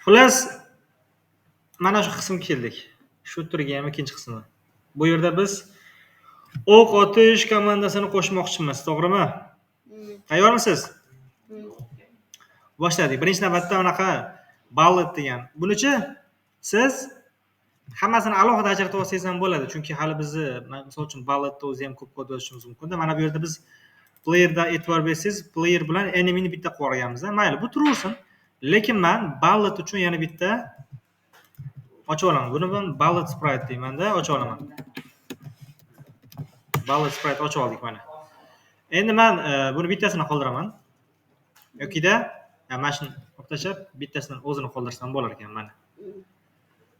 Xullas, mana shu qismga keldik. Shu turga ham ikkinchi qismi. Bu yerda biz o'q otish komandasini qo'shmoqchimiz, to'g'rimi? Tayyormisiz? Boshladik. Birinchi navbatda unaqa bullet degan. Bunichi siz hammasini alohida ajratib olsangiz ham bo'ladi, chunki hali bizni, misol uchun bulletda o'zi ham ko'p kod yozishimiz mumkin-da. Mana bu yerda biz playerda e'tibor bersangiz, player bilan enemy'ni bitta qilib olganmiz-da. Mayli, bu turaversin. Lekin men bullet uchun yana bitta ochib olaman. Buni men bullet sprite deyman-da, ochib olaman. Bullet sprite ochib oldik mana. Endi men buni bittasini qoldiraman. Yokida mana shuni olib tashlab, bittasidan o'zini qoldirsam bo'lar ekan mana.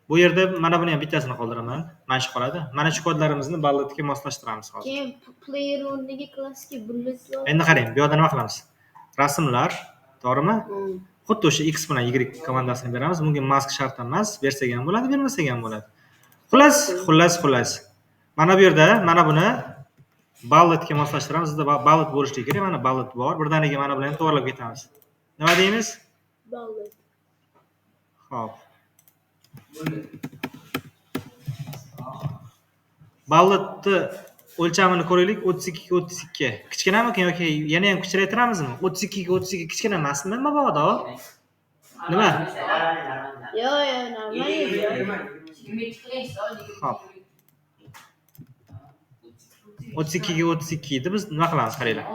Bu yerda mana buni ham bittasini qoldiraman. Mana shu qoladi. Mana shu kodlarimizni bulletga moslashtiramiz hozir. Keyin player o'rniga klassga bullet. Endi qarang, bu yerda nima qilamiz? Rasmlar, to'g'rimi? Xuddi o'sha X bilan Y komandasini beramiz. Bunga mask shart emas, bersak ham bo'ladi, bermasak ham bo'ladi. Xullas. Mana bu yerda mana buni bulletga moslashtiramiz. Bizda bullet bo'lishligi kerak. Mana bullet bor. Birdaniga mana bilan to'g'rilab ketamiz. Nima deymiz? Bullet. Xo'p. Bulletni o'lchamini ko'raylik. 32 ga 32. Kichkinamikin yoki yana ham kichraytiramizmi? 32 ga 32 kichkina emasmi mabodo? Nima? Yo'q, normal. Xo'p. 32 ga 32 edi. Biz nima qilamiz, qaranglar.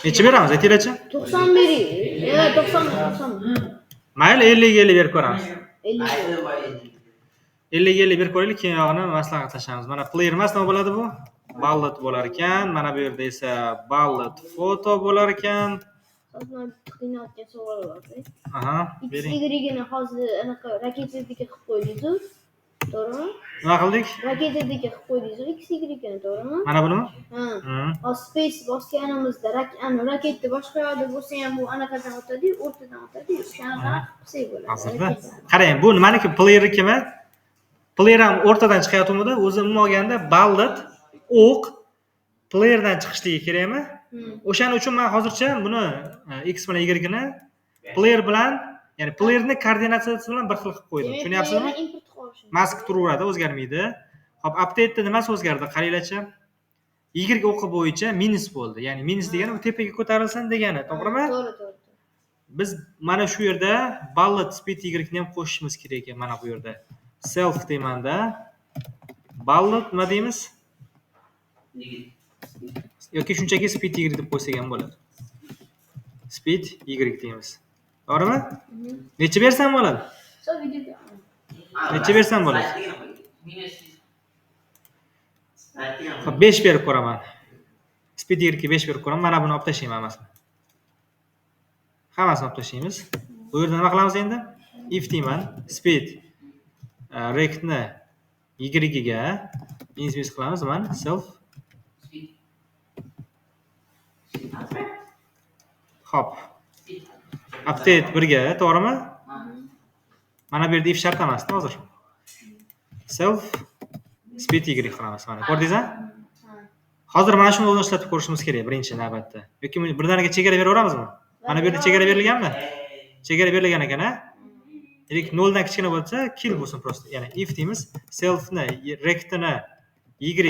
Necha beramiz, aytinglarchi? 90 bering. 90. Mayli, 50 ga 50 berib ko'ramiz. 50. 50 ga 50 berib ko'raylik, keyin yog'ini maslahatlashamiz. Mana player emas, nima bo'ladi bu? Bullet bo'lar ekan. Mana bu yerda esa bullet foto bo'lar ekan. Hozir qiynayotgan savol bor. Aha, bering. X-Y-ni hozir anaqa raketadagi qilib qo'ydingiz-ku. To'g'rimi? Nima qildik? Raketadagi qilib qo'ydingiz-ku X-Y-ni, to'g'rimi? Mana bunimi? Hozir space bosganimizda raketni boshqa yoqda bo'lsa ham bu anaqadan o'tadi, o'rtadan o'tadi. O'shanaqa qilsak bo'ladi. Hozirda. Qarang, bu nimaniki playernikimi? Player ham o'rtadan chiqayotganda, o'zi umuman olganda bullet o'q playerdan chiqishligi kerakmi? O'shaning uchun men hozircha buni X bilan Y ni player bilan, ya'ni playerni koordinatsiyasi bilan bir xil qilib qo'ydim. Tushunyapsizmi? Mask turaveradi, o'zgarmaydi. Xo'p, update'da nimasi o'zgardi? Qaranglarchi. Y o'qi bo'yicha minus bo'ldi. Ya'ni minus degani u tepaga ko'tarilsin degani, to'g'rimi? To'g'ri. Biz mana shu yerda bullet speed Y ni ham qo'shishimiz kerak ekan mana bu yerda. Self deymanda. Bullet nima deymiz? Yoki shunchaki speed Y deb qo'ysak ham bo'ladi. Speed Y deymiz. To'g'rimi? Necha bersam bo'ladi? Necha bersam bo'ladi? Xo'p, 5 berib ko'raman. Speed Y ga 5 berib ko'raman. Mana buni olib tashlayman hammasini. Hammasini olib tashlaymiz. Bu yerda nima qilamiz endi? If deyman. Speed rectni Y ga inspect qilamiz. Mana self. Xo'p. Update 1 ga, to'g'rimi? Mana bu yerda if shart emas, hozir. Self speed Y qilamiz mana. Ko'rdingizmi? Hozir mana shuni o'zini ishlatib ko'rishimiz kerak birinchi navbatda. Yoki birdaniga chegara beraveramizmi? Mana bu yerda chegara berilganmi? Chegara berilgan ekan-a? Demak, 0 dan kichkina bo'lsa, kill bo'lsin prosta. Ya'ni if deymiz, selfni rectni Y ga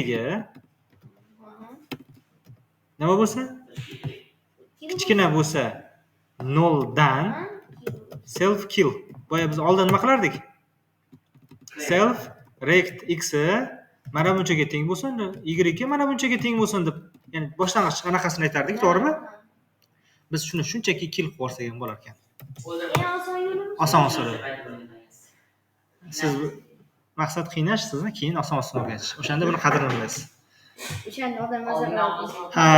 nima bo'lsa? Kichkina bo'lsa 0 dan self kill. Boya biz oldin nima qilardik? Self rect x mana bunchaga teng bo'lsin, Y ga mana bunchaga teng bo'lsin deb, ya'ni boshlang'ich anaqasini aytardik, to'g'rimi? Biz shuni shunchaki kill qilib olsak ham bo'lar ekan. Oson usul. Siz maqsad qiynash, sizni keyin oson o'rgatish. O'shanda buni qadrini bilasiz. O'shanda odam nazarda. Ha.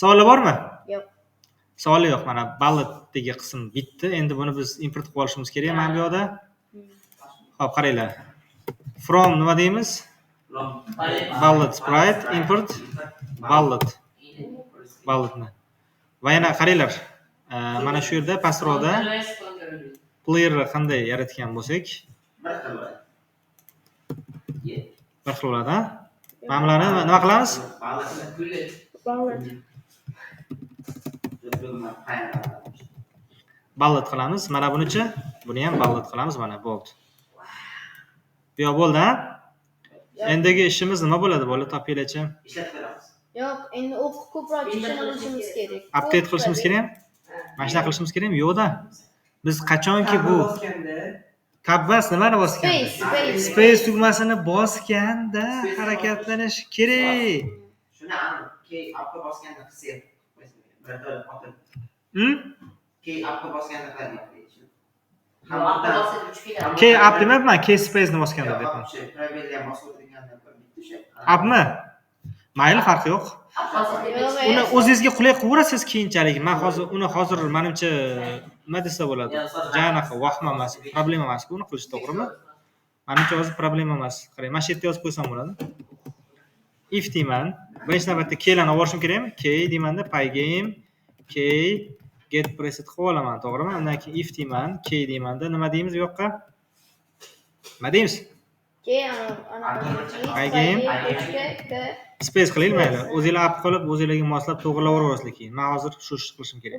Savollar bormi? Yo'q. Savol yo'q. Mana bullet degan qism bitdi. Endi buni biz import qilib olishimiz kerak mana bu yoqda. Xo'p, qaranglar. From nima deymiz? Bullet sprite import bullet. Bulletni. Va yana qaranglar. Mana shu yerda pastroqda playerni qanday yaratgan bo'lsak, bir xil bo'ladi, ha? Mana bularni nima qilamiz? Ballad. Ballad qilamiz. Mana bunichi, buni ham ballad qilamiz. Mana bo'ldi. Bu yoq bo'ldi, ha? Endigi ishimiz nima bo'ladi? Bola topinglar-chi. Ishlatib beramiz. Yo'q, endi o'qib ko'proq chiqishini bilishimiz kerak. Update qilishimiz kerakmi? Mana shunaqa qilishimiz kerakmi? Yo'q-da. Biz qachonki bu tab bas nimani bosgan? Space tugmasini bosganda harakatlanish kerak. Shuni key appga bosganda qilsak, birato'la otib. Key appga bosganda qilyapti. Hamda Key app demayapman, key space ni bosganda deyapman. Probelni ham bosib o'tirganda bitta o'sha. Appmi? Mayli, farqi yo'q. Uni o'zingizga qulay qilaverasiz keyinchalik. Men hozir menimcha nima desa bo'ladi? Janaqa vahma emas, problema emas. Uni qilish to'g'rimi? Menimcha hozir problema emas. Qarang, mana shu yerga yozib qo'ysam bo'ladi. If deyman. Birinchi navbatda keylarni olib borishim kerakmi? Key deymanda pygame key get preset qilib olaman, to'g'rimi? Undan keyin if deyman, key deymanda nima deymiz bu yoqqa? Nima deymiz? Pygame space qiling mayli. O'zingizlar app qilib, o'zingizlarga moslab to'g'rilaverasizlar keyin. Men hozir shu ishni qilishim kerak.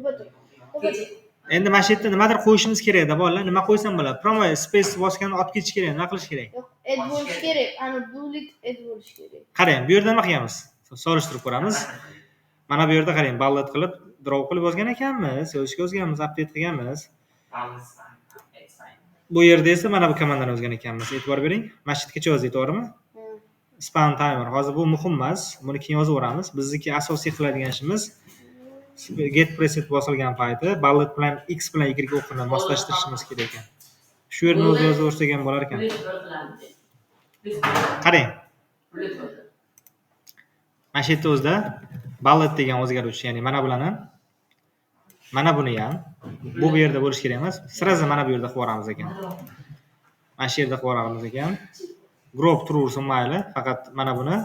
Endi mana shu yerda nimadir qo'yishimiz kerak-da, bolalar. Nima qo'ysam bo'ladi? Promo space bosganni olib ketish kerak. Nima qilish kerak? Yo'q, add bo'lish kerak. Ana bullet add bo'lish kerak. Qarang, bu yerda nima qilamiz? Solishtirib ko'ramiz. Mana bu yerda qarang, ballad qilib, draw qilib yozgan ekanmiz, yozishga yozganmiz, update qilganmiz. Bu yerda esa mana bu komandani yozgan ekanmiz. E'tibor bering. Mana shu yergacha yozdik, to'g'rimi? Span timer. Hozir bu muhim emas. Buni keyin yozaveramiz. Bizniki asosiy qiladigan ishimiz get preset bosilgan payti ballad bilan x bilan y o'qini moslashtirishimiz kerak ekan. Shu yerni o'zi yozaversak ham bo'lar ekan. Qarang. Mana shu yerda o'zida ballad degan o'zgaruvchi, ya'ni mana bularni mana buni ham bu yerda bo'lish kerak emas. Sirazi mana bu yerda qilib yuboramiz ekan. Mana shu yerda qilib yuboramiz ekan. Group turaversin mayli, faqat mana buni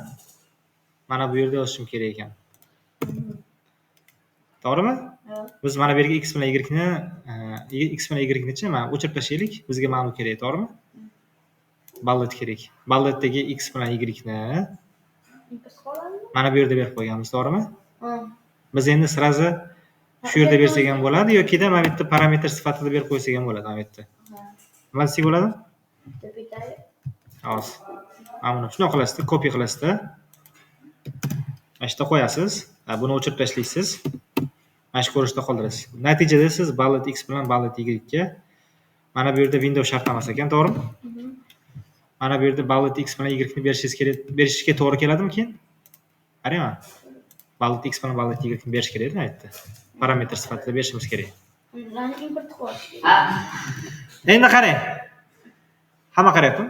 mana bu yerda yozishim kerak ekan. To'g'rimi? Biz mana bu yerga x bilan y nichi mana o'chirib tashlaylik. Bizga mana bu kerak, to'g'rimi? Ballad kerak. Balladdagi x bilan y ni mana bu yerda berib qo'yganmiz, to'g'rimi? Biz endi sirazi shu yerda bersak ham bo'ladi yoki-da mana bu yerda parametr sifatida berib qo'ysak ham bo'ladi, mana bu yerda. Nima desak bo'ladi? Hozir. Mana shuni qilasizda, copy qilasizda. Mana shu yerda qo'yasiz. Buni o'chirib tashlaysiz. Mana shu ko'rinishda qoldirasiz. Natijada siz ballad x bilan ballad y ga mana bu yerda window shart emas ekan, to'g'rimi? Mana bu yerda ballad x bilan y ni berishingiz kerak, berishga to'g'ri keladimi keyin? Qarang. Ballad x bilan ballad y ni berish kerak edi, aytdi. Parametr sifatida berishimiz kerak. Ularni import qilish kerak. Endi qarang. Hamma qaryapti.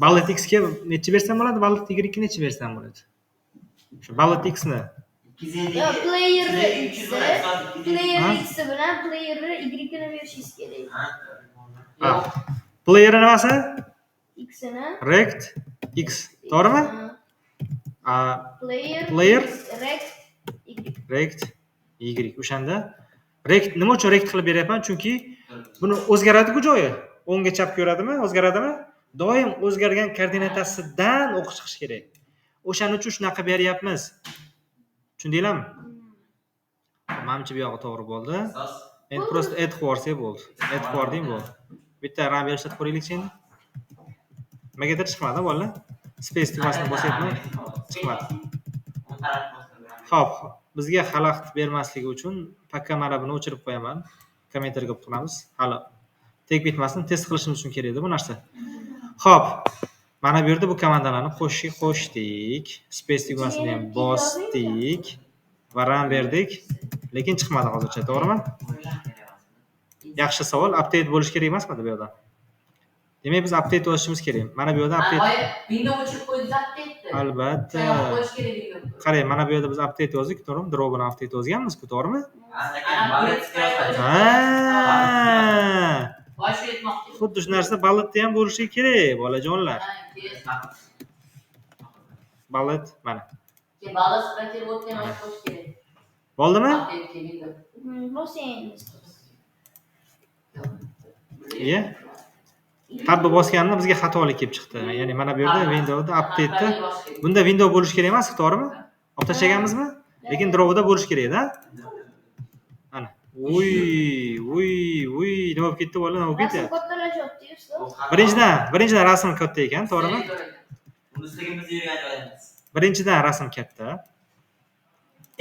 Ballad x ga necha bersam bo'ladi? Ballad y ga necha bersam bo'ladi? Shu ballad x ni player x bilan player y ni berishingiz kerak. Player nimasi? X ni Rect x, to'g'rimi? Player rect y. O'shanda rect nima uchun rect qilib beryapman? Chunki buni o'zgaradi-ku joyi. O'ngga chapga yuradimi? O'zgaradimi? Doim o'zgargan koordinatasidan o'qib chiqish kerak. O'shaning uchun shunaqa beryapmiz. Tushundinglarmi? Menimcha bu yog'i to'g'ri bo'ldi. Endi просто add qilib yuborsak bo'ldi. Add qilib yording bo'ldi. Bitta ram berishni ko'raylik-chi endi. Nimaga chiqmadi bolalar? Space tugmasini bosyapman. Chiqmadi. Xo'p, bizga xalaqit bermasligi uchun pakka mana buni o'chirib qo'yaman. Kommentarga qilamiz. Hali tek bitmasin, test qilishimiz uchun kerak edi bu narsa. Xo'p, mana bu yerda bu komandalarni qo'shdik. Space tugmasini ham bosdik va run berdik. Lekin chiqmadi hozircha, to'g'rimi? Yaxshi savol. Update bo'lish kerak emasmi bu yerda? Demak, biz update yozishimiz kerak. Mana bu yerda update. Windows o'chirib qo'ydik update. Albatta. Qo'yish kerak Windows. Qarang, mana bu yerda biz update yozdik, to'g'rimi? Draw bilan update yozganmiz-ku, to'g'rimi? Bosh etmoqchi. Xuddi shu narsa balladda ham bo'lishi kerak, bolajonlar. Ballad mana. Ballad spacer o'tgan vaqt qo'yish kerak. Bo'ldimi? Bosyapmiz. Iya. Tabni bosganimda bizga xatolik kelib chiqdi. Ya'ni mana bu yerda Windowsda update'da bunda window bo'lish kerak emas, to'g'rimi? Olib tashlaganmizmi? Lekin drovda bo'lish kerak-da. Ana. Uy, nima bo'lib ketdi bola? Nima bo'lib Rasm ketdi? kattalashyapti, ustoz. Birinchidan rasm katta ekan, to'g'rimi? Uni ustiga biz yurgan joyimiz. Birinchidan rasm katta.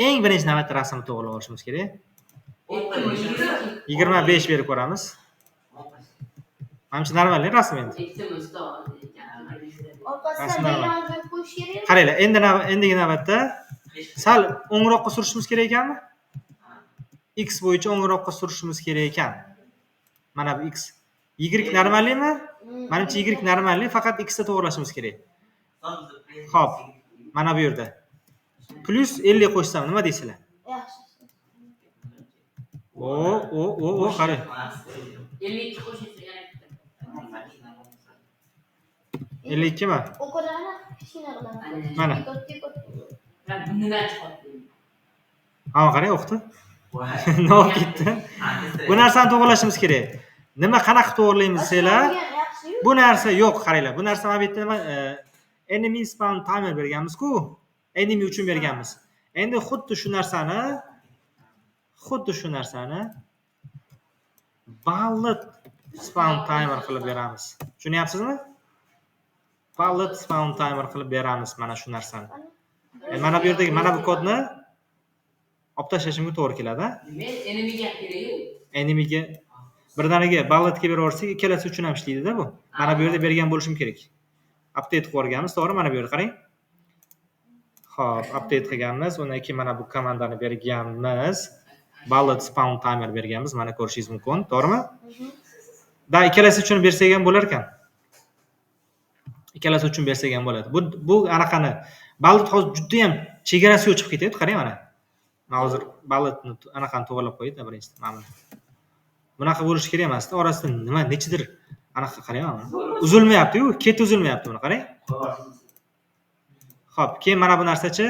Eng birinchi navbatda rasmni to'g'rilab olishimiz kerak. 25 berib ko'ramiz. Menimcha normal rasm endi. Orqasidan reklama berib qo'yish kerak. Qaranglar, endigi navbatda sal o'ngroqqa surishimiz kerak ekanmi? X bo'yicha o'ngroqqa surishimiz kerak ekan. Mana bu X. Y normalmi? Menimcha Y normalmi, faqat X da to'g'rilashimiz kerak. Xo'p, mana bu yerda. Plus 50 qo'shsam nima deysizlar? Yaxshi. Qarang. 52 qo'shilsa yana bitta. 52 mi? O'qilani kichkina qilaman. Mana. Ben bundan chiqyapti. Ha, qarang, o'qdi. Nima bo'lib ketdi? Bu narsani to'g'rilashimiz kerak. Nima qanaqa to'g'rilaymiz desanglar, Yaxshi. bu narsa yo'q, qaranglar. Bu narsa mana bu yerda nima enemy spawn timer berganmiz-ku. Enemy uchun berganmiz. Endi xuddi shu narsani bullet spawn timer qilib beramiz. Tushunyapsizmi? Bullet spawn timer qilib beramiz mana shu narsani. Mana bu yerdagi mana bu kodni olib tashlashimga to'g'ri keladi. Men enemga kerak-ku. Enemyga birdaniga bulletga beraversak, ikkalasi uchun ham ishlaydi-da bu. Mana bu yerda bergan bo'lishim kerak. Update qilib o'rganamiz, to'g'ri? Mana bu yerda qarang. Xo'p, update qilganmiz. Undan keyin mana bu komandani berganmiz. Bullet spawn timer berganmiz. Mana ko'rishingiz mumkin, to'g'rimi? Da ikkalasi uchun bersak ham bo'lar ekan. Ikkalasi uchun bersak ham bo'ladi. Bu anaqani bullet hozir juda ham chegarasi yo'q chiqib ketyapti, qarang mana. Men hozir bulletni anaqani to'g'rilab qo'ydim birinchidan. Mana bunaqa bo'lishi kerak emas. Orasida nima nechidir anaqa qarang mana. Uzilmayapti-yu, keti uzilmayapti buni qarang. Xo'p, keyin mana bu narsachi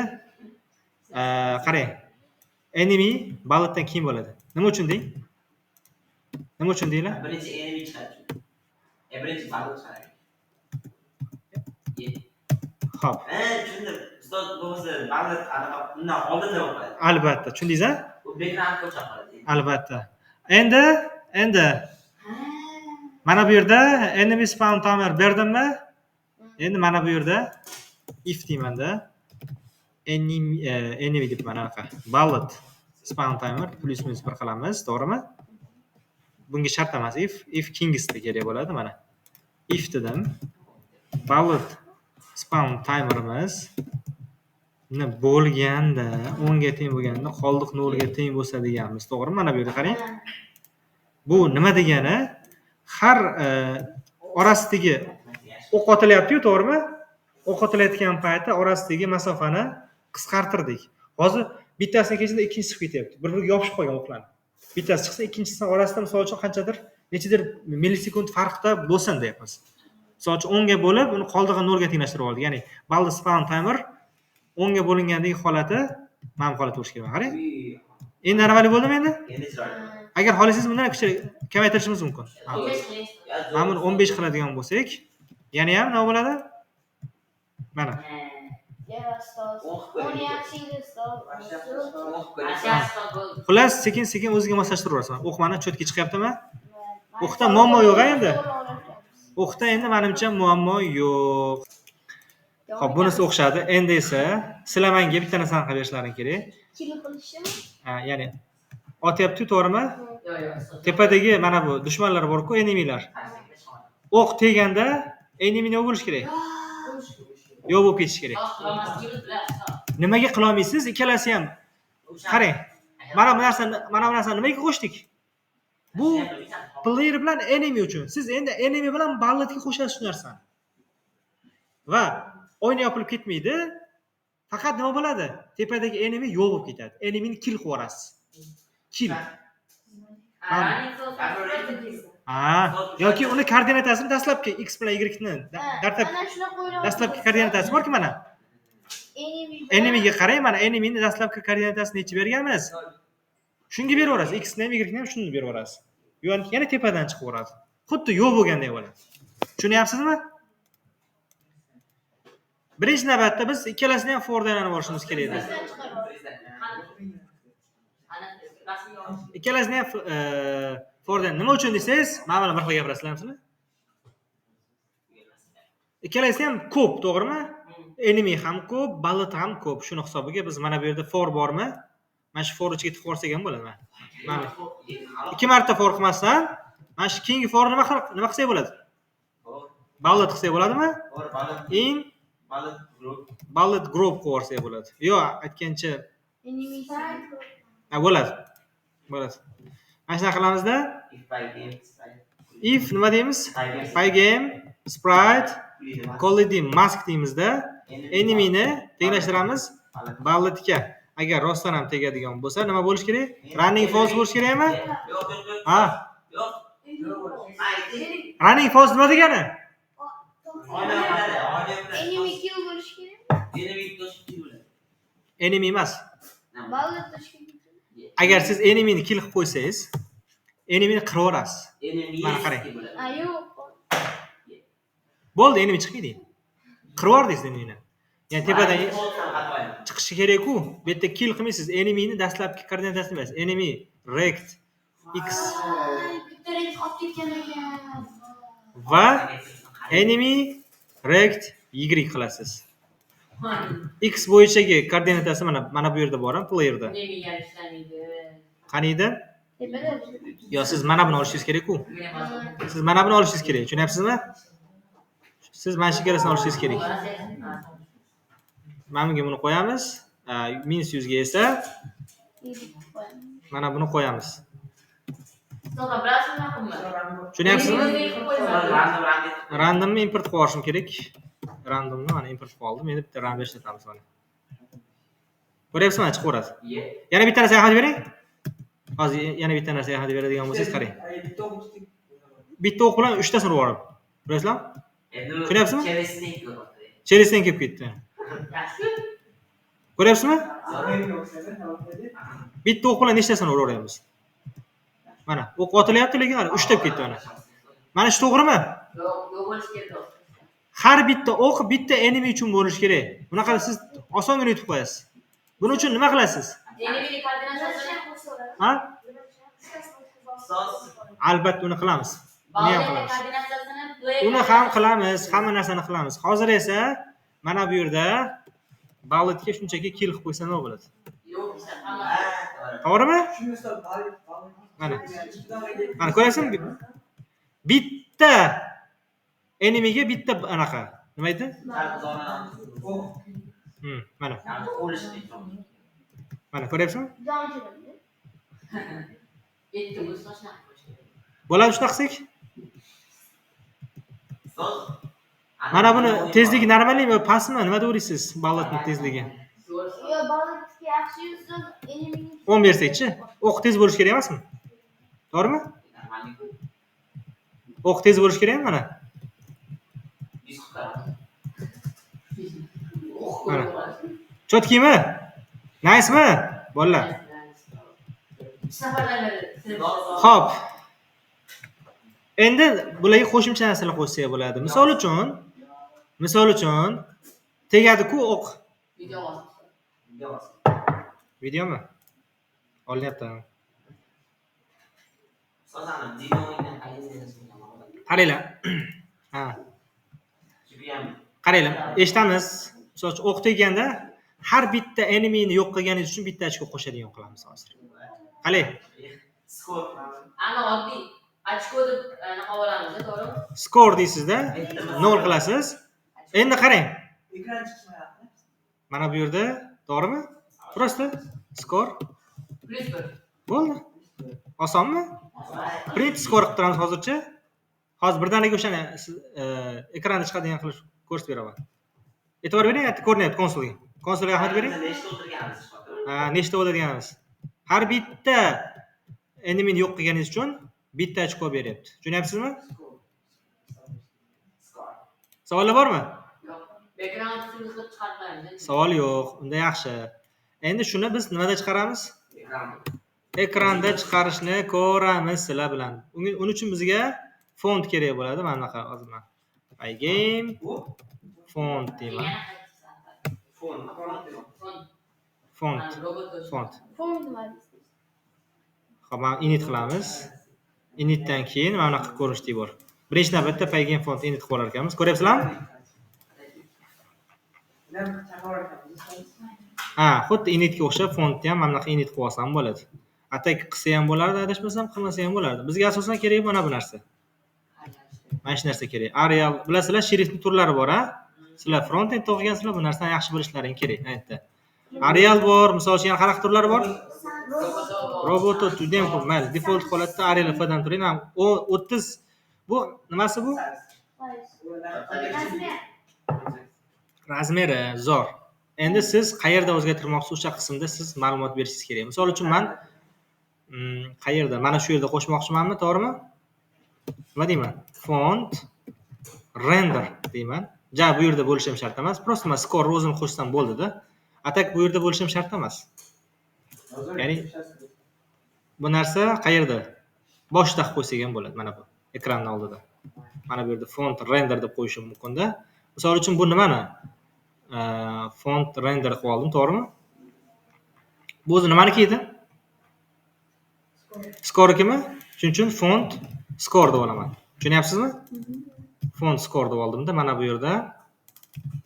qarang. Enemy bulletdan keyin bo'ladi. Nima uchun deng? Nima uchun deylar? Birinchi enemy chiqadi. Birinchi bullet chiqadi. Xo'p. Tushundim. Ustoz bo'lmasa bullet anaqa undan oldinda bo'ladi. Albatta, tushundingizmi? Bu background ko'rsatib qoladi. Albatta. Endi mana bu yerda enemy spawn timer berdimmi? Endi mana bu yerda if deymanda enemy deb mana anaqa bullet spawn timer plus minus 1 qilamiz, to'g'rimi? Bunga shart emas if kingsda kerak bo'ladi mana. If dedim. Bullet spawn timerimiz bo'lganda 10 ga teng bo'lganda qoldiq 0 ga teng bo'lsa deganmiz, to'g'rimi? Mana bu yerda qarang. Bu nima degani? Har orasidagi o'q otilyapti-yu, to'g'rimi? O'q otilayotgan paytda orasidagi masofani qisqartirdik. Hozir bittasini kechida ikkinchisi chiqib ketyapti. Bir-biriga yopishib qolgan o'qlar. Bittasi chiqsa, ikkinchisining orasida misol uchun qanchadir nechidir millisekund farqda bo'lsin deyapmiz. Misol uchun 10 ga bo'lib, uni qoldig'ini 0 ga tenglashtirib oldik. Ya'ni bullet spawn timer 10 ga bo'lingandagi holati mana bu holat bo'lishi kerak. Qarang. Endi normali bo'ldimi endi? Endi chiroyli. Agar xohlasangiz bundan kuchli kamaytirishimiz mumkin. 15 qiling. Mana buni 15 qiladigan bo'lsak, yana ham nima bo'ladi? Mana. O'n yaxshi ustoz. Xullas, sekin-sekin o'ziga moslashtiraverasiz. O'q mana cho'tga chiqyaptimi? O'qda muammo yo'q endi. O'qda endi menimcha muammo yo'q. Xo'p, bunisi o'xshadi. Endi esa sizlar menga bitta narsani qilib berishlaring kerak. Kilo qilishimi? Ya'ni otyapti, to'g'rimi? Yo'q. Tepadagi mana bu dushmanlar bor-ku, enemiylar. O'q teganda enemy nima bo'lish kerak? Yo'q bo'lib ketish kerak. Nimaga qila olmaysiz? Ikkalasi ham. Qarang. Mana bu narsani nimaga qo'shdik? Bu player bilan enemy uchun. Siz endi enemy bilan bulletga qo'shasiz shu narsani. Va o'yin yopilib ketmaydi. Faqat nima bo'ladi? Tepadagi enemy yo'q bo'lib ketadi. Enemyni kill qilib yuborasiz. Kill. Yoki uni koordinatasini dastlabki x bilan y ni dastlabki koordinatasi bor-ku mana. Enemyga qarang, mana enemyni dastlabki koordinatasini necha berganmiz? Shunga beraverasiz. X ni ham y ni ham shuni beraverasiz. Yana tepadan chiqib o'radi. Xuddi yo'q bo'lgandek bo'ladi. Tushunyapsizmi? birinchi navbatda biz ikkalasini ham fordan olishimiz kerak edi. Bizdan chiqarib. Rasmiy olish. Ikkalasini ham fordan nima uchun desangiz, mana buni bir xil gapirasizlarmi sizlar? Ikkalasi ham ko'p, to'g'rimi? Enemy ham ko'p, ballot ham ko'p. Shuni hisobiga biz mana bu yerda for bormi? Mana shu for ichiga tiqib olsak ham bo'ladi. Mana 2 marta for qilmasdan, mana shu keyingi for nima qilsak bo'ladi? Ballot qilsak bo'ladimi? In ballot group qilib olsak bo'ladi. Yo'q, aytgancha Enemy side. bo'ladi. Bo'ladi. Mana shuna qilamizda, if nima deymiz? Pygame, sprite, collidim, mask deymizda, enemyni tenglashtiramiz ballotga. Agar rostdan ham tegadigan bo'lsa, nima bo'lish kerak? Running false bo'lish kerakmi? Ha, running false nima degani? Enemy kill bo'lish kerak. Enemy emas. Ballot tashkil. Agar siz enemyni kill qilib qo'ysangiz, enemyni qirib yuborasiz. Mana qarang. Yo'q. Bo'ldi, enemy chiqmaydi. Qirib yubordingiz enemyni. Ya'ni tepadan chiqishi kerak-ku. Bu yerda kill qilmaysiz. Enemyni dastlabki koordinatasini berasiz. Enemy rect x Bitta rekt qolib ketgan ekan. va enemy rect y qilasiz. X bo'yichagi koordinatasi mana bu yerda bor, playerda. Nemiga ishlamaydi. Qani edi? Tepada. Yo, siz mana buni olishingiz kerak-ku. Siz mana buni olishingiz kerak. Tushunyapsizmi? Siz mana shu ikkalasini olishingiz kerak. Mana bunga buni qo'yamiz. -100 ga esa mana buni qo'yamiz. To'g'ri, bilasizmi, qilma. Tushunyapsizmi? Randomni import qilib olishim kerak. Randomni mana import qilib oldim. Endi bitta random ishlatamiz mana. Ko'ryapsizmi, chiqaveradi. Yana bitta narsa aytib bering. Hozir yana bitta narsa aytib beradigan bo'lsangiz qarang. Bitta o'q bilan 3 tasini urib yubordim. Ko'rasizlarmi? Tushunyapsizmi? Cherisdan kelib ketdi. Yaxshi. Ko'ryapsizmi? Bitta o'q bilan nechtasini uraveramiz? Mana, o'q otilyapti, lekin mana 3 deb ketdi mana. Mana shu to'g'rimi? Yo'q bo'lish kerak. Har bitta o'q bitta enemy uchun bo'lishi kerak. Bunaqa siz osongina yutib qo'yasiz. Buning uchun nima qilasiz? Enemy koordinatsiyasini Ha? Albatta uni qilamiz. Uni ham qilamiz. Uni ham qilamiz, hamma narsani qilamiz. Hozir esa mana bu yerda ballotga shunchaki kill qilib qo'ysa nima bo'ladi? yo'q, hamma. To'g'rimi? Mana. Mana ko'rasizmi? Bitta enemyga bitta anaqa. Nima edi? Mana. Mana ko'ryapsizmi? Yetti bo'lsa shunaqa qilish kerak. Bo'ladi shunaqa qilsak? Mana buni tezligi normalmi, pastmi? Nima deysiz? Ballotning tezligi. Yo, ballotga yaxshi yursa, enemy 10 bersakchi, o'q tez bo'lish kerak emasmi? To'g'rimi? O'q tez bo'lish kerakmi mana? Mana. Chotkimi? Nice'mi? Bolalar. Safardan beri. Xo'p. Endi bularga qo'shimcha narsalar qo'shsak bo'ladi. Misol uchun tegadi-ku o'q. Video bosib. Videomi? Olinyapti. Qaranglar. Ha. Qaranglar, eshitamiz. Misol uchun o'q teganda har bitta enemyni yo'q qilganingiz uchun bitta ochko qo'shadigan qilamiz hozir. Qalay? Ana oddiy ochko deb anaqa olamiz, to'g'rimi? Score deysizda 0 qilasiz. Endi qarang. Ekran chiqmayapti. Mana bu yerda, to'g'rimi? Prosta score +1. bo'ldi. Osonmi? Print score qilib turamiz hozircha. Hozir birdaniga o'shani ekranda chiqadigan qilib ko'rsatib beraman. E'tibor bering, ko'rinyapti konsolga. Konsolga rahmat bering. Nechta o'tadiganimiz. Har bitta enemyni yo'q qilganingiz uchun bitta ochko beryapti. Tushunyapsizmi? Savollar bormi? Yo'q. Background qilib chiqarmaymiz. Savol yo'q. Unda yaxshi. Endi shuni biz nimada chiqaramiz? Ekranda chiqarishni ko'ramiz sizlar bilan. Uning uchun bizga font kerak bo'ladi. Mana bunaqa hozir men. Pygame font deyman. Font. Font. Robot Font. Font nima deysiz? Xo'p, mana init qilamiz. Initdan keyin mana bunaqa ko'rinishda bor. Birinchi navbatda Python font init qilib olar ekanmiz. Ko'ryapsizlarmi? Ha, xuddi initga o'xshab fontni ham mana bunaqa init qilib olsam bo'ladi. Atak qilsa ham bo'lardi, adashmasam qilmasa ham bo'lardi. Bizga asosan kerak mana bu narsa. Mana shu narsa kerak. Arial, bilasizlar, shriftning turlari bor, ha? Sizlar front-end o'qigansizlar, bu narsani yaxshi bilishlaring kerak, aytdi. Arial bor, misol uchun qanaqa turlari bor? Roboto juda ham ko'p. Mayli, default holatda Arial foydalanib turing. 30 bu nimasi bu? Razmeri zo'r. Endi siz qayerda o'zgartirmoqchisiz, o'sha qismda siz ma'lumot berishingiz kerak. Misol uchun men qayerda? Mana shu yerda qo'shmoqchimanmi, to'g'rimi? Nima deyman? Font render deyman. Ja, bu yerda bo'lishi ham shart emas. Prosta men score o'zim qo'shsam bo'ldi-da. Atak bu yerda bo'lishi ham shart emas. Ya'ni bu narsa qayerda? Boshda qilib qo'ysak ham bo'ladi, mana bu ekranning oldida. Mana bu yerda font render deb qo'yishim mumkin-da. Misol uchun bu nimani? Font render qilib oldim, to'g'rimi? Bu o'zi nimaniki edi? Scorekimi? Shuning uchun font score deb olaman. Tushunyapsizmi? Font score deb oldim-da, mana bu yerda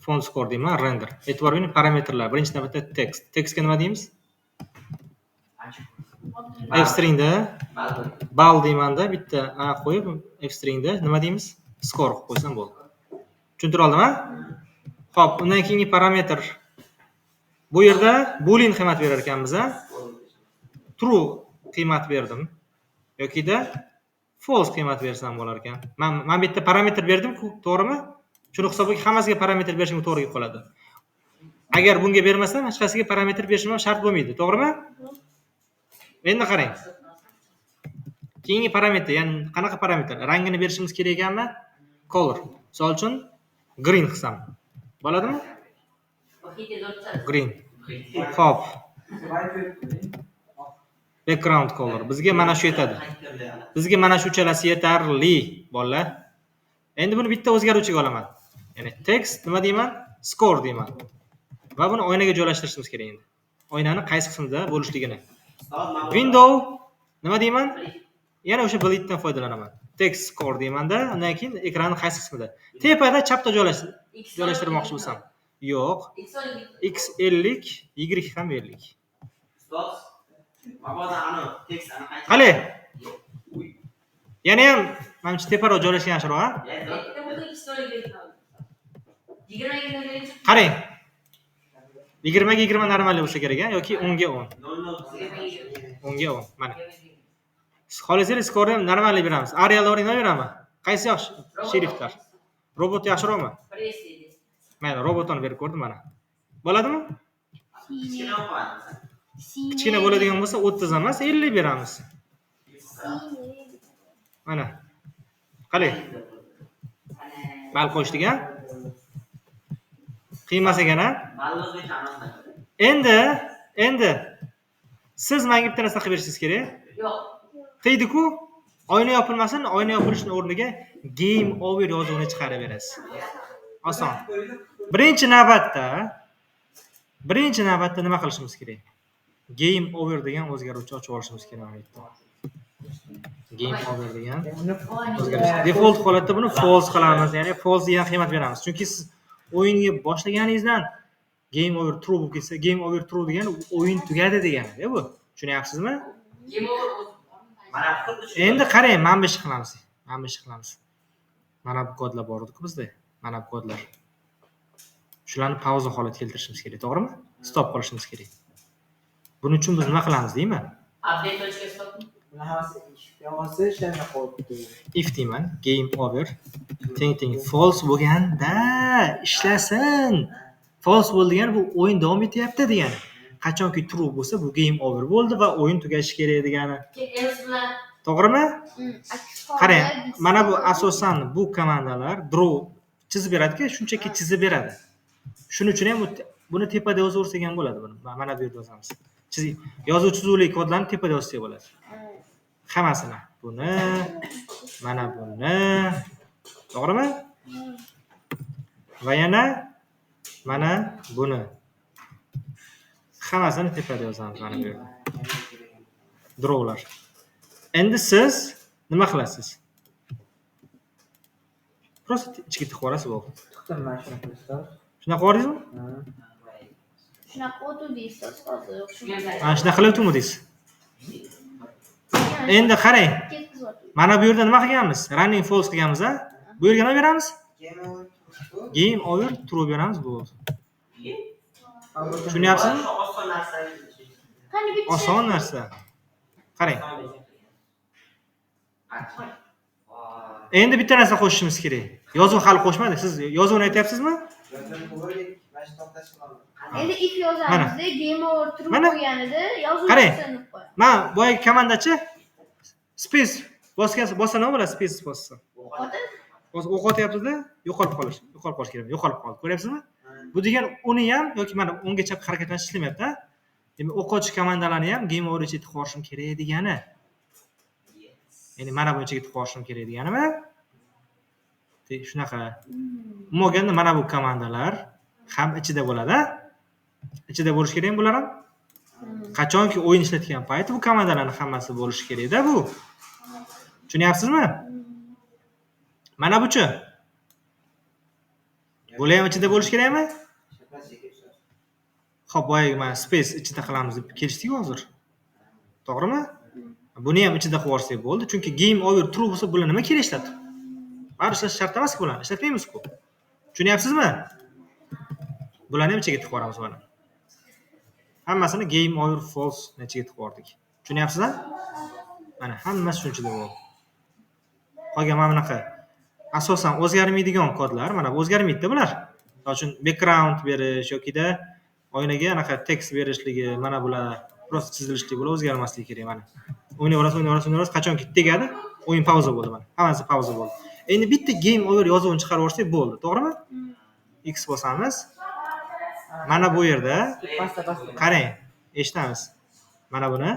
font score deyman, render. E'tibor bering, parametrlar. Birinchi navbatda text. Textga nima deymiz? F-stringda bal deymanda bitta a qo'yib, F-stringda nima deymiz? Score qilib qo'ysam bo'ldi. Tushuntira oldimmi? Xo'p, undan keyingi parametr. Bu yerda boolean qiymat berar ekanmiz, ha? True qiymat berdim yokida false qiymat bersam bo'lar ekan. Men bitta parametr berdim-ku, to'g'rimi? Shuni hisobga hammasiga parametr berishim to'g'ri kelib qoladi. Agar bunga bermasam, hech qaysiga parametr berishim ham shart bo'lmaydi, to'g'rimi? Endi qarang. Keyingi parametr, ya'ni qanaqa parametr? Rangini berishimiz kerak ekanmi? Color. Misol uchun green qilsam. Bo'ladimi? Green. Xo'p. Background color. Bizga mana shu yetadi. Bizga mana shu uchalasi yetarli, bolalar. Endi buni bitta o'zgaruvchiga olaman. Ya'ni text nima deyman? Score deyman. Va buni oynaga joylashtirishimiz kerak endi. Oynani qaysi qismida bo'lishligini. Window nima deyman? Yana o'sha bleeddan foydalanaman. Text score deymanda, undan keyin ekranning qaysi qismida? Tepada chapda joylashtirmoqchi bo'lsam. Yo'q. X 50, Y ham 50. Ustoz, mabodo ani tekst ani qaysi? Qale. Yana ham menimcha teparoq joylashgan yaxshiroq, ha? Qarang. 20 ga 20 normal bo'lsa kerak, ha? Yoki 10 ga 10. 10 ga 10. Mana. Xohlasangiz score ham normal beramiz. Arial nima beramiz? Qaysi yaxshi? Shriftlar. Robot yaxshiroqmi? Mana robotni berib ko'rdim mana. Bo'ladimi? Kichkina bo'ladigan bo'lsa 30 emas, 50 beramiz. Mana. Qale. Bal qo'shdik, ha? Qiymas ekan, ha? Endi siz menga bitta narsa qilib berishingiz kerak. Yo'q. Deydi-ku, oyna yopilmasin, oyna yopilishning o'rniga game over yozuvini chiqarib berasiz. Oson. Birinchi navbatda nima qilishimiz kerak? Game over degan o'zgaruvchi ochib olishimiz kerak edi. Game over degan o'zgarish. Default holatda buni false qilamiz, ya'ni false degan qiymat beramiz. Chunki siz o'yinni boshlaganingizdan game over true bo'lib ketsa, game over true degani o'yin tugadi degani-da bu. Tushunyapsizmi? Game over. Endi qarang, mana bu ish qilamiz. Mana bu kodlar bor edi-ku bizda. Mana bu kodlar. Shularni pauza holatga keltirishimiz kerak, to'g'rimi? Stop qilishimiz kerak. Buning uchun biz nima qilamiz, deymi? Update qilishga stop. If deyman, game over teng false bo'lganda ishlasin. False bo'lgan bu o'yin davom etyapti degani. Qachonki true bo'lsa bu game over bo'ldi va o'yin tugashi kerak degani. To'g'rimi? Qarang, mana bu asosan bu komandalar draw chizib beradi-ku, shunchaki chizib beradi. Shuning uchun ham buni tepada yozaversak ham bo'ladi buni. Mana bu yerda yozamiz. Yozuv chizuvli kodlarni tepada yozsak bo'ladi. Hammasini. Buni, mana buni. To'g'rimi? Va yana mana buni. Hammasini tepada yozamiz mana bu yerda. Drawlar. Endi siz nima qilasiz? Просто ichiga tiqib yuborasiz bo'ldi. Chiqdim mana shunaqa ustoz. Shunaqa qildingizmi? Shunaqa o'tuvdingiz hozir. Mana shunaqa qilib o'tdingiz. Endi qarang. Mana bu yerda nima qilganmiz? Running false qilganmiz, a? Bu yerga nima beramiz? Game over true beramiz bo'ldi. Tushunyapsizmi? Oson narsa. Qani bitta Oson narsa. Qarang. Endi bitta narsa qo'shishimiz kerak. Yozuv hali qo'shmadik. Siz yozuvni aytyapsizmi? endi if yozamizda game over true Mana. bo'lganida yozuv Qarang. sinib qo'yadi. Men boyagi komandachi space bossa nima bo'ladi? Space bossa. O'qotadi. O'qotyapsiz-da, yo'qolib qolish kerak. Yo'qolib qoldi. Ko'ryapsizmi? Bu degan uni ham yoki mana ungacha harakatlanish ishlamayapti-da. Demak, o'qotish komandalarni ham game over ichiga tiqib yuborishim kerak degani. Ya'ni mana bu ichiga tiqib yuborishim kerak deganimi? Shunaqa. Bo'lganda mana bu komandalar ham ichida bo'ladi. Ichida bo'lish kerak bular ham. Qachonki o'yin ishlatgan payti bu komandalarning hammasi bo'lishi kerak-da bu. Tushunyapsizmi? Mana buchi. Bular ham ichida bo'lish kerakmi? Xo'p, boyagi mana space ichida qilamiz deb kelishdik hozir. To'g'rimi? Buni ham ichida qilib yuborsak bo'ldi, chunki game over true bo'lsa bular nima kerak ishlatib? Baribir ishlash shart emas-ku bularni, ishlatmaymiz-ku. Tushunyapsizmi? Bularni ham ichiga tiqib yuboramiz mana. Hammasini game over false ichiga tiqib yubordik. Tushunyapsizmi? Mana hammasi shunchalik bo'ldi. Qolgan mana bunaqa asosan o'zgarmaydigan kodlar, mana bu o'zgarmaydi-da bular. Masalan, background berish yokida oynaga anaqa tekst berishligi, mana bular prosta chizilishligi bular o'zgarmasligi kerak mana. O'ynayverasiz, qachonki tegadi, o'yin pauza bo'ldi mana. Hammasi pauza bo'ldi. Endi bitta game over yozuvini chiqarib yuborsak bo'ldi, to'g'rimi? X bosamiz. Mana bu yerda Pasta. qarang, eshitamiz. Mana buni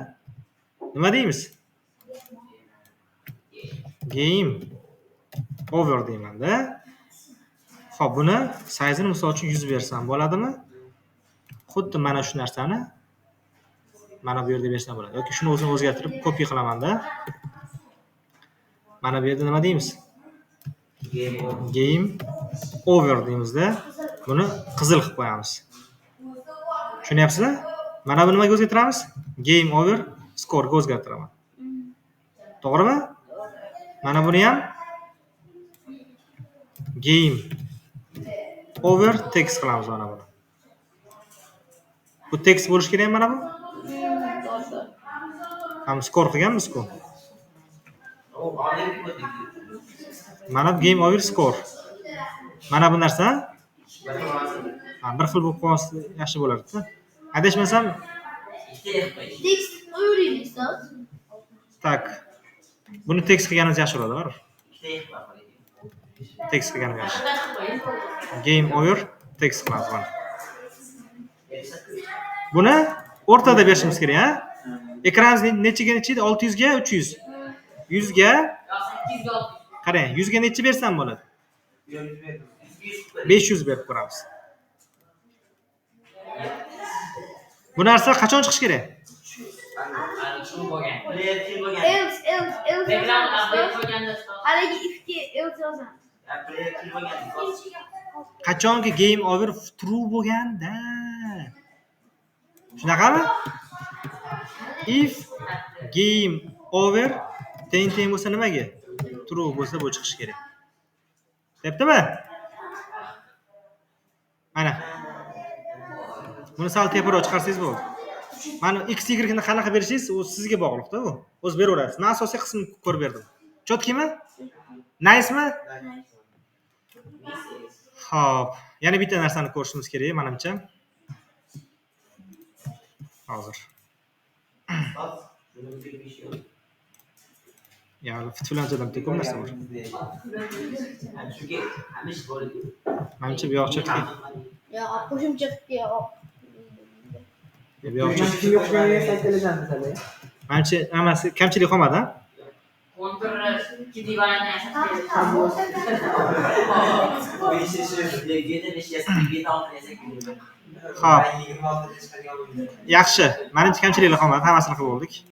nima deymiz? Game over deyman-da. Xo'p, buni size-ni misol uchun 100 bersam bo'ladimi? Xuddi mana shu narsani mana bu yerda bersam bo'ladi. Yoki shuni o'zini o'zgartirib copy qilaman-da. Mana bu yerda nima deymiz? Game over deymiz-da. Buni qizil qilib qo'yamiz. Tushunyapsizmi? Mana buni nimaga o'zgartiramiz? Game over score ga o'zgartiraman. To'g'rimi? Mana buni ham game over text qilamiz mana buni. Bu text bo'lish kerak mana bu. Ham score qilganmiz-ku. Mana bu game over score. Mana bu narsa bir xil bo'lib qolsa yaxshi bo'lardi-da. Adashmasam Text o'ylaymiz. tak. Buni text qilganimiz yaxshi bo'ladi, baribir. Text qilganimiz yaxshi. Game over text qilamiz mana. Buni o'rtada berishimiz kerak, ha? Ekranimiz nechiga nechida? 600 ga 300. 100 ga qarang, 100 ga necha bersam bo'ladi? 500 berib ko'ramiz. Bu narsa qachon chiqish kerak? Else haligi ifga else yozamiz. Qachonki game over true bo'lganda. Shunaqami? If game over teng bo'lsa nimaga? True bo'lsa bu chiqish kerak. Debdimi? Mana. Buni sal teparoq chiqarsangiz bo'ldi. Mana x y ni qanaqa berishingiz u sizga bog'liqda u. O'z beraverasiz. Men asosiy qismini ko'rib berdim. Chotkimi? Nice-mi? Xo'p, yana bitta narsani ko'rishimiz kerak, menimcha. Hozir. Ya, fitfilanchadan ko'p narsa bor. Menimcha bu yoq chetga. Yo, qo'shimchaga Bu yoq chetga. Yo'q joyga saytlagan misali. Menimcha hammasi kamchilik qolmadi. 11 divayni yasab Xo'p. Yaxshi. Menimcha kamchiliklar qolmadi, hammasini qilib oldik.